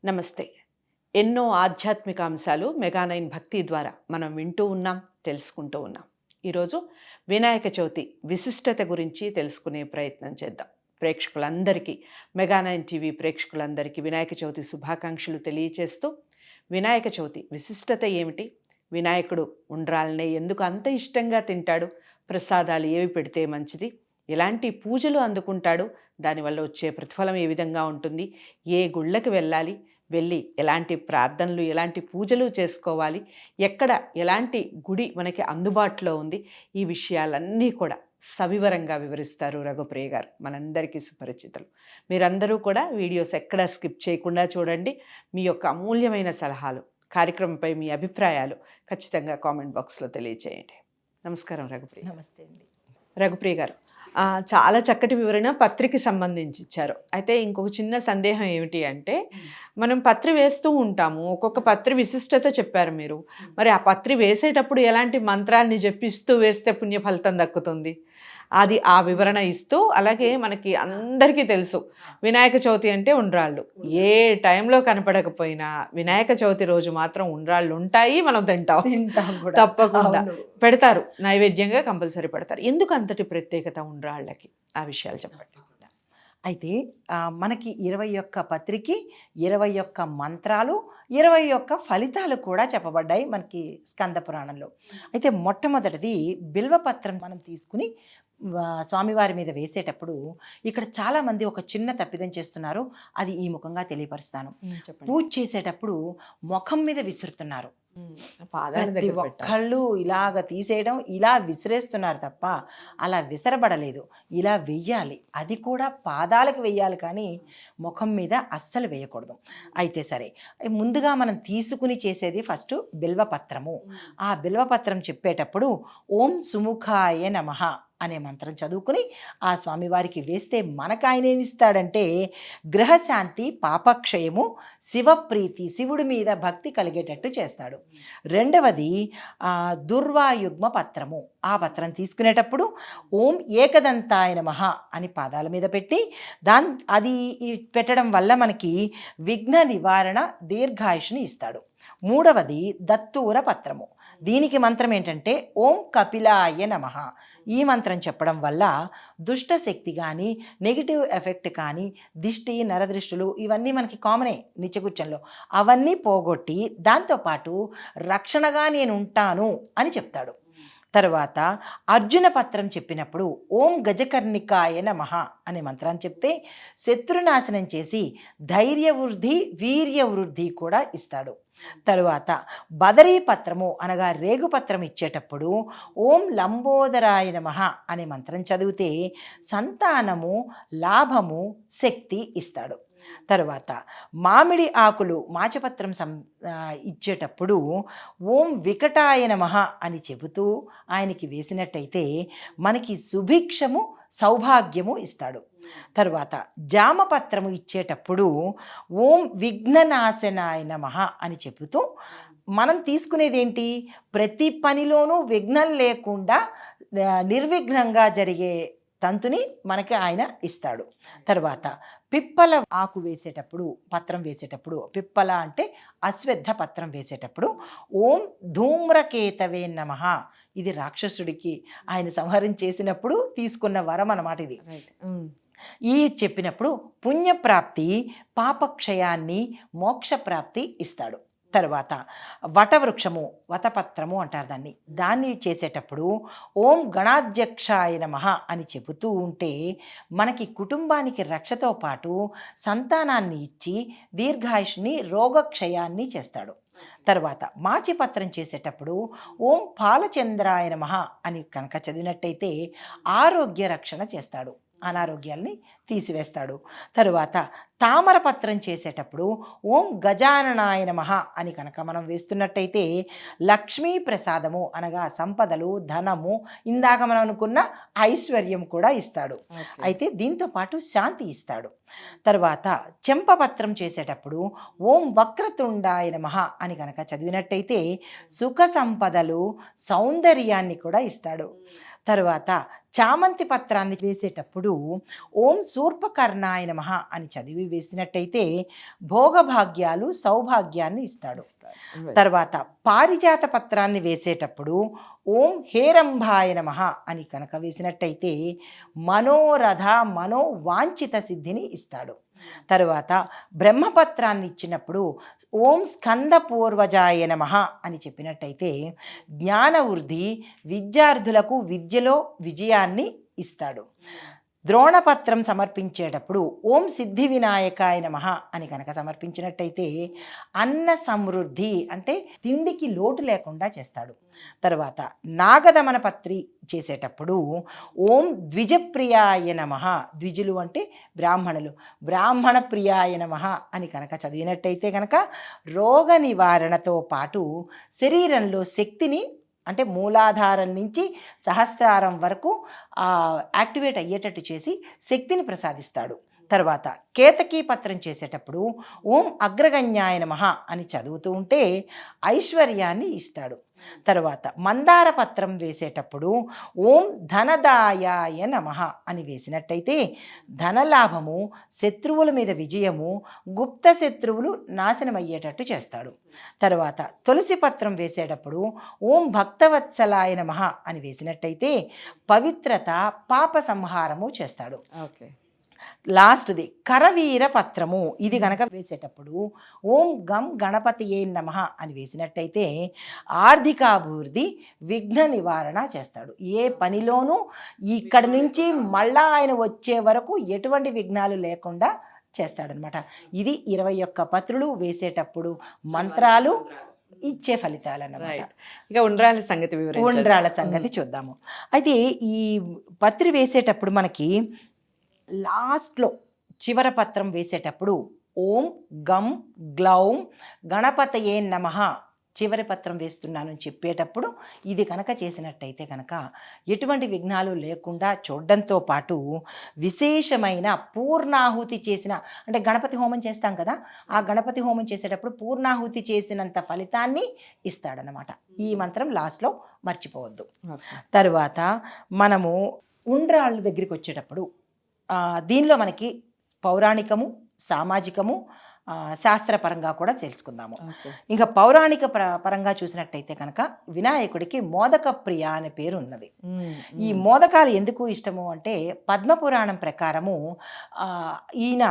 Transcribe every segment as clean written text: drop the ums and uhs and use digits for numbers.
నమస్తే. ఎన్నో ఆధ్యాత్మిక అంశాలు మెగా9 భక్తి ద్వారా మనం వింటూ ఉన్నాం, తెలుసుకుంటూ ఉన్నాం. ఈరోజు వినాయక చవితి విశిష్టత గురించి తెలుసుకునే ప్రయత్నం చేద్దాం. ప్రేక్షకులందరికీ, మెగా9 టీవీ ప్రేక్షకులందరికీ వినాయక చవితి శుభాకాంక్షలు తెలియచేస్తూ, వినాయక చవితి విశిష్టత ఏమిటి? వినాయకుడు ఉండ్రాళ్ళనే ఎందుకు అంత ఇష్టంగా తింటాడు? ప్రసాదాలు ఏవి పెడితే మంచిది? ఎలాంటి పూజలు అందుకుంటాడు? దానివల్ల వచ్చే ప్రతిఫలం ఏ విధంగా ఉంటుంది? ఏ గుళ్ళకి వెళ్ళాలి? వెళ్ళి ఎలాంటి ప్రార్థనలు, ఎలాంటి పూజలు చేసుకోవాలి? ఎక్కడ ఎలాంటి గుడి మనకి అందుబాటులో ఉంది? ఈ విషయాలన్నీ కూడా సవివరంగా వివరిస్తారు రఘుప్రియ గారు. మనందరికీ సుపరిచితులు. మీరందరూ కూడా వీడియోస్ ఎక్కడా స్కిప్ చేయకుండా చూడండి. మీ యొక్క అమూల్యమైన సలహాలు, కార్యక్రమంపై మీ అభిప్రాయాలు ఖచ్చితంగా కామెంట్ బాక్స్లో తెలియజేయండి. నమస్కారం రఘుప్రియ. నమస్తే అండి. రఘుప్రియ గారు, చాలా చక్కటి వివరణ పత్రికి సంబంధించి ఇచ్చారు. అయితే ఇంకొక చిన్న సందేహం ఏమిటి అంటే, మనం పత్రి వేస్తూ ఉంటాము, ఒక్కొక్క పత్రి విశిష్టత చెప్పారు మీరు. మరి ఆ పత్రి వేసేటప్పుడు ఎలాంటి మంత్రాన్ని జపిస్తూ వేస్తే పుణ్యఫలితం దక్కుతుంది? అది ఆ వివరణ ఇస్తూ, అలాగే మనకి అందరికీ తెలుసు వినాయక చవితి అంటే ఉండ్రాళ్ళు. ఏ టైంలో కనపడకపోయినా వినాయక చవితి రోజు మాత్రం ఉండ్రాళ్ళు ఉంటాయి, మనం తింటాం కూడా. తప్పకుండా. అవును. పెడతారు, నైవేద్యంగా కంపల్సరీ పెడతారు. ఎందుకు అంతటి ప్రత్యేకత ఉండ్రాళ్ళకి? ఆ విషయాలు చెప్పండి. అయితే మనకి 21 పత్రికి 21 మంత్రాలు, 21 ఫలితాలు కూడా చెప్పబడ్డాయి మనకి స్కంద పురాణంలో. అయితే మొట్టమొదటిది బిల్వపత్రం మనం తీసుకుని స్వామివారి మీద వేసేటప్పుడు ఇక్కడ చాలామంది ఒక చిన్న తప్పిదం చేస్తున్నారు. అది ఈ ముఖంగా తెలియపరుస్తాను. పూజ చేసేటప్పుడు ముఖం మీద విసురుతున్నారు. ప్రతి ఒక్కళ్ళు ఇలాగ తీసేయడం, ఇలా విసిరేస్తున్నారు తప్ప అలా విసరబడలేదు. ఇలా వెయ్యాలి, అది కూడా పాదాలకు వెయ్యాలి, కానీ ముఖం మీద అస్సలు వేయకూడదు. అయితే సరే, ముందుగా మనం తీసుకుని చేసేది ఫస్ట్ బిల్వపత్రము. ఆ బిల్వపత్రం చెప్పేటప్పుడు ఓం సుముఖాయ నమః అనే మంత్రం చదువుకుని ఆ స్వామివారికి వేస్తే మనకు ఆయన ఏమిస్తాడంటే గ్రహశాంతి, పాపక్షయము, శివప్రీతి, శివుడి మీద భక్తి కలిగేటట్టు చేస్తాడు. రెండవది దుర్వాయుగ్మ పత్రము. ఆ పత్రం తీసుకునేటప్పుడు ఓం ఏకదంతాయ నమః అని పాదాల మీద పెట్టి అది పెట్టడం వల్ల మనకి విఘ్న నివారణ, దీర్ఘాయుషుని ఇస్తాడు. మూడవది దత్తూర పత్రము. దీనికి మంత్రం ఏంటంటే ఓం కపిలాయ నమః. ఈ మంత్రం చెప్పడం వల్ల దుష్ట శక్తి కానీ, నెగిటివ్ ఎఫెక్ట్ కానీ, దిష్టి, నరదృష్టులు ఇవన్నీ మనకి కామనే నిత్యకృత్యంలో, అవన్నీ పోగొట్టి దాంతోపాటు రక్షణగా నేను ఉంటాను అని చెప్తాడు. తర్వాత అర్జున పత్రం చెప్పినప్పుడు ఓం గజకర్ణికాయ నమః అనే మంత్రాన్ని చెప్తే శత్రునాశనం చేసి ధైర్యవృద్ధి, వీర్యవృద్ధి కూడా ఇస్తాడు. తరువాత బదరీ పత్రము అనగా రేగుపత్రం ఇచ్చేటప్పుడు ఓం లంబోదరాయ నమః అనే మంత్రం చదివితే సంతానము, లాభము, శక్తి ఇస్తాడు. తరువాత మామిడి ఆకులు మాచపత్రం ఇచ్చేటప్పుడు ఓం వికటాయ నమః అని చెబుతూ ఆయనకి వేసినట్టయితే మనకి సుభిక్షము, సౌభాగ్యము ఇస్తాడు. తరువాత జామపత్రము ఇచ్చేటప్పుడు ఓం విఘ్ననాశనాయ నమః అని చెబుతూ మనం తీసుకునేది ఏంటి, ప్రతి పనిలోనూ విఘ్నం లేకుండా నిర్విఘ్నంగా జరిగే తంతుని మనకి ఆయన ఇస్తాడు. తర్వాత పిప్పల ఆకు వేసేటప్పుడు, పత్రం వేసేటప్పుడు, పిప్పల అంటే అశ్వత్థ పత్రం వేసేటప్పుడు ఓం ధూమ్రకేతవే నమః. ఇది రాక్షసుడికి ఆయన సంహారం చేసినప్పుడు తీసుకున్న వరం అన్నమాట ఇది. ఈ చెప్పినప్పుడు పుణ్యప్రాప్తి, పాపక్షయాన్ని, మోక్షప్రాప్తి ఇస్తాడు. తరువాత వటవృక్షము, వటపత్రము అంటారు దాన్ని చేసేటప్పుడు ఓం గణాధ్యక్షాయ నమః అని చెబుతూ ఉంటే మనకి కుటుంబానికి రక్షతో పాటు సంతానాన్ని ఇచ్చి దీర్ఘాయుష్ని, రోగక్షయాన్ని చేస్తాడు. తర్వాత మాచిపత్రం చేసేటప్పుడు ఓం పాలచంద్రాయ నమః అని కనుక చదివినట్టయితే ఆరోగ్య రక్షణ చేస్తాడు, అనారోగ్యాల్ని తీసివేస్తాడు. తరువాత తామరపత్రం చేసేటప్పుడు ఓం గజాననాయ నమః అని కనుక మనం వేస్తున్నట్టయితే లక్ష్మీ ప్రసాదము అనగా సంపదలు, ధనము, ఇందాక మనం అనుకున్న ఐశ్వర్యం కూడా ఇస్తాడు. అయితే దీంతో పాటు శాంతి ఇస్తాడు. తరువాత చెంపపత్రం చేసేటప్పుడు ఓం వక్రతుండాయ నమః అని కనుక చదివినట్టయితే సుఖ సంపదలు, సౌందర్యాన్ని కూడా ఇస్తాడు. తరువాత చామంతి పత్రాన్ని వేసేటప్పుడు ఓం శూర్పకర్ణాయ నమః అని చదివి వేసినట్టయితే భోగభాగ్యాలు సౌభాగ్యాన్ని ఇస్తాడు. తర్వాత పారిజాత పత్రాన్ని వేసేటప్పుడు ఓం హేరంభాయ నమః అని కనుక వేసినట్టయితే మనోరథ మనోవాంఛిత సిద్ధిని ఇస్తాడు. తరువాత బ్రహ్మపత్రాన్ని ఇచ్చినప్పుడు ఓం స్కంద పూర్వజాయ నమః అని చెప్పినట్టయితే జ్ఞాన వృద్ధి, విద్యార్థులకు విద్యలో విజయాన్ని ఇస్తాడు. ద్రోణపత్రం సమర్పించేటప్పుడు ఓం సిద్ధి వినాయకాయ నమః అని కనుక సమర్పించినట్టయితే అన్న సమృద్ధి అంటే తిండికి లోటు లేకుండా చేస్తాడు. తర్వాత నాగదమన పత్రి చేసేటప్పుడు ఓం ద్విజప్రియాయ నమః, ద్విజులు అంటే బ్రాహ్మణులు, బ్రాహ్మణ ప్రియాయ నమః అని కనుక చదివినట్టయితే కనుక రోగ నివారణతో పాటు శరీరంలో శక్తిని అంటే మూలాధారం నుంచి సహస్రారం వరకు యాక్టివేట్ అయ్యేటట్టు చేసి శక్తిని ప్రసాదిస్తాడు. తర్వాత కేతకీ పత్రం చేసేటప్పుడు ఓం అగ్రగణ్యాయ నమః అని చదువుతూ ఉంటే ఐశ్వర్యాన్ని ఇస్తాడు. తర్వాత మందార పత్రం వేసేటప్పుడు ఓం ధనదాయాయ నమః అని వేసినట్టయితే ధనలాభము, శత్రువుల మీద విజయము, గుప్త శత్రువులు నాశనమయ్యేటట్టు చేస్తాడు. తర్వాత తులసి పత్రం వేసేటప్పుడు ఓం భక్తవత్సలాయ నమః అని వేసినట్టయితే పవిత్రత, పాప సంహారము చేస్తాడు. ఓకే. లాస్ట్ది కరవీర పత్రము, ఇది గనక వేసేటప్పుడు ఓం గం గణపతియే నమః అని వేసినట్టయితే ఆర్థికాభివృద్ధి, విఘ్న నివారణ చేస్తాడు. ఏ పనిలోనూ ఇక్కడి నుంచి మళ్ళా ఆయన వచ్చే వరకు ఎటువంటి విఘ్నాలు లేకుండా చేస్తాడనమాట. ఇది 21 పత్రులు వేసేటప్పుడు మంత్రాలు ఇచ్చే ఫలితాలు అన్నమాట. ఇక ఉండ్రాళ్ళ సంగతి వివరించండి. ఉండ్రాళ్ళ సంగతి చూద్దాము. అయితే ఈ పత్రి వేసేటప్పుడు మనకి లాస్ట్లో చివర పత్రం వేసేటప్పుడు ఓం గం గ్లౌం గణపతయే నమః చివరి పత్రం వేస్తున్నాను చెప్పేటప్పుడు ఇది కనుక చేసినట్టయితే కనుక ఎటువంటి విఘ్నాలు లేకుండా చూడడంతో పాటు విశేషమైన పూర్ణాహుతి చేసిన అంటే గణపతి హోమం చేస్తాం కదా, ఆ గణపతి హోమం చేసేటప్పుడు పూర్ణాహుతి చేసినంత ఫలితాన్ని ఇస్తాడనమాట. ఈ మంత్రం లాస్ట్లో మర్చిపోవద్దు. తరువాత మనము ఉండ్రాళ్ళ దగ్గరికి వచ్చేటప్పుడు దీనిలో మనకి పౌరాణికము, సామాజికము, శాస్త్రపరంగా కూడా తెలుసుకుందాము. ఇంకా పౌరాణిక పరంగా చూసినట్టయితే కనుక వినాయకుడికి మోదక ప్రియ అనే పేరు ఉన్నది. ఈ మోదకాలు ఎందుకు ఇష్టము అంటే పద్మపురాణం ప్రకారము ఈయన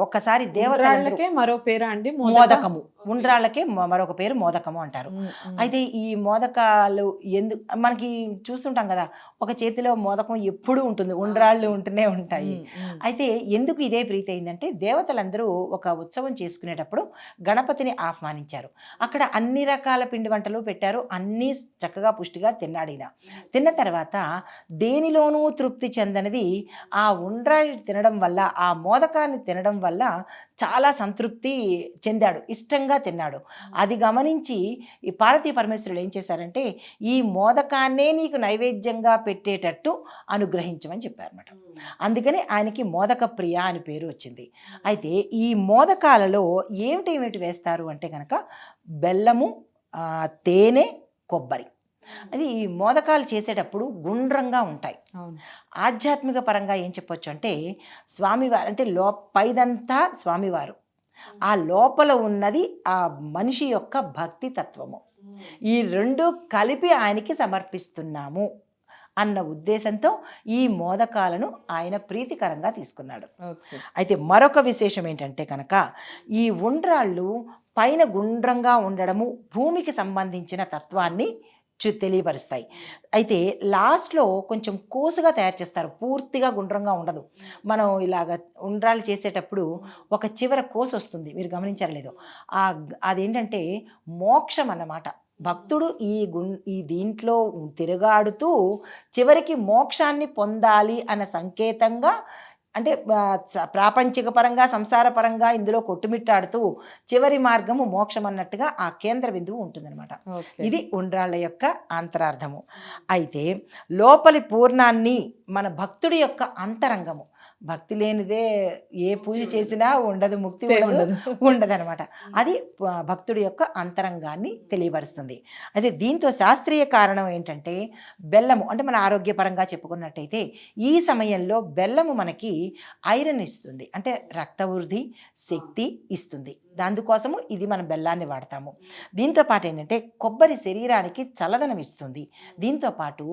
ఒక్కసారి దేవతలకే మరో పేరు అండి మోదకము, ఉండ్రాళ్ళకే మరొక పేరు మోదకము అంటారు. అయితే ఈ మోదకాలు మనకి చూస్తుంటాం కదా, ఒక చేతిలో మోదకం ఎప్పుడూ ఉంటుంది, ఉండ్రాళ్ళు ఉంటూనే ఉంటాయి. అయితే ఎందుకు ఇదే ప్రీతి అయిందంటే దేవతలందరూ ఒక ఉత్సవం చేసుకునేటప్పుడు గణపతిని ఆహ్వానించారు. అక్కడ అన్ని రకాల పిండి వంటలు పెట్టారు, అన్నీ చక్కగా పుష్టిగా తిన్నాడు. ఈయన తిన్న తర్వాత దేనిలోనూ తృప్తి చెందనిది ఆ ఉండ్రాయి తినడం వల్ల, ఆ మోదకాన్ని తినడం వల్ల చాలా సంతృప్తి చెందాడు, ఇష్టంగా తిన్నాడు. అది గమనించి ఈ పార్వతీ పరమేశ్వరుడు ఏం చేశారంటే ఈ మోదకాన్నే నీకు నైవేద్యంగా పెట్టేటట్టు అనుగ్రహించమని చెప్పారన్నమాట. అందుకని ఆయనకి మోదక ప్రియ అని పేరు వచ్చింది. అయితే ఈ మోదకాలలో ఏమిటి వేస్తారు అంటే కనుక బెల్లము, తేనె, కొబ్బరి. అది ఈ మోదకాలు చేసేటప్పుడు గుండ్రంగా ఉంటాయి. ఆధ్యాత్మిక పరంగా ఏం చెప్పొచ్చు అంటే స్వామివారు అంటే పైదంతా స్వామివారు, ఆ లోపల ఉన్నది ఆ మనిషి యొక్క భక్తి తత్వము. ఈ రెండు కలిపి ఆయనకి సమర్పిస్తున్నాము అన్న ఉద్దేశంతో ఈ మోదకాలను ఆయన ప్రీతికరంగా తీసుకున్నాడు. అయితే మరొక విశేషం ఏంటంటే కనుక ఈ ఉండ్రాళ్ళు పైన గుండ్రంగా ఉండడము భూమికి సంబంధించిన తత్వాన్ని తెలియపరుస్తాయి. అయితే లాస్ట్లో కొంచెం కోసుగా తయారు చేస్తారు, పూర్తిగా గుండ్రంగా ఉండదు. మనం ఇలాగ ఉండ్రాళ్ళు చేసేటప్పుడు ఒక చివర కోసు వస్తుంది, మీరు గమనించారు లేదో, అదేంటంటే మోక్షం అన్నమాట. భక్తుడు ఈ దీంట్లో తిరుగాడుతూ చివరికి మోక్షాన్ని పొందాలి అన్న సంకేతంగా, అంటే ప్రాపంచిక పరంగా సంసార పరంగా ఇందులో కొట్టుమిట్టాడుతూ చివరి మార్గము మోక్షం అన్నట్టుగా ఆ కేంద్ర బిందువు ఉంటుందన్నమాట. ఇది ఉండ్రాళ్ళ యొక్క అంతరార్థము. అయితే లోపలి పూర్ణాన్ని మన భక్తుడి యొక్క అంతరంగము, భక్తి లేనిదే ఏ పూజ చేసినా ఉండదు, ముక్తి ఉండదు. ఉండదనమాట. అది భక్తుడి యొక్క అంతరంగాన్ని తెలియపరుస్తుంది. అయితే దీంతో శాస్త్రీయ కారణం ఏంటంటే బెల్లము, అంటే మన ఆరోగ్యపరంగా చెప్పుకున్నట్టయితే ఈ సమయంలో బెల్లము మనకి ఐరన్ ఇస్తుంది, అంటే రక్త వృద్ధి, శక్తి ఇస్తుంది. దానికోసము ఇది మన బెల్లాన్ని వాడతాము. దీంతో పాటు ఏంటంటే కొబ్బరి శరీరానికి చల్లదనం ఇస్తుంది. దీంతో పాటు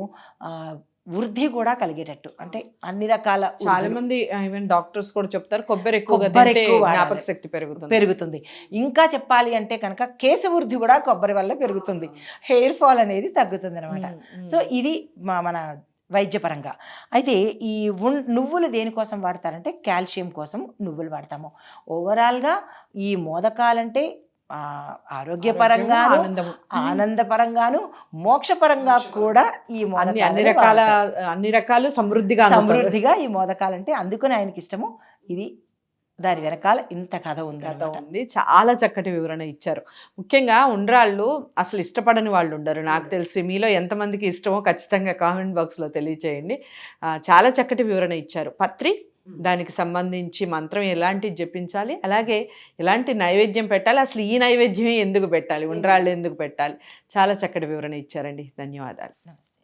వృద్ధి కూడా కలిగేటట్టు, అంటే అన్ని రకాల చాలా మంది ఈవెన్ డాక్టర్స్ కూడా చెప్తారు కొబ్బరి ఎక్కువగా కొబ్బరి తింటే ఎక్కువ వాడాలి. జ్ఞాపక శక్తి పెరుగుతుంది. ఇంకా చెప్పాలి అంటే కనుక కేశ వృద్ధి కూడా కొబ్బరి వల్ల పెరుగుతుంది, హెయిర్ ఫాల్ అనేది తగ్గుతుంది అనమాట. సో ఇది మన వైద్యపరంగా. అయితే ఈ నువ్వులు దేనికోసం వాడతారంటే కాల్షియం కోసం నువ్వులు వాడతాము. ఓవరాల్గా ఈ మోదకాలంటే ఆరోగ్యపరంగాను, ఆనందపరంగాను, మోక్షపరంగా కూడా ఈ అన్ని రకాలు సమృద్ధిగా ఈ మోదకాలంటే అందుకని ఆయనకి ఇష్టము. ఇది దాని వెనకాల ఇంత కథ ఉంది. చాలా చక్కటి వివరణ ఇచ్చారు. ముఖ్యంగా ఉండ్రాళ్ళు అసలు ఇష్టపడని వాళ్ళు ఉండరు నాకు తెలిసి. మీలో ఎంతమందికి ఇష్టమో ఖచ్చితంగా కామెంట్ బాక్స్లో తెలియచేయండి. చాలా చక్కటి వివరణ ఇచ్చారు. పత్రి, దానికి సంబంధించి మంత్రం ఎలాంటిది జపించాలి, అలాగే ఎలాంటి నైవేద్యం పెట్టాలి, అసలు ఈ నైవేద్యమే ఎందుకు పెట్టాలి, ఉండ్రాళ్ళు ఎందుకు పెట్టాలి, చాలా చక్కటి వివరణ ఇచ్చారండి. ధన్యవాదాలు. నమస్తే.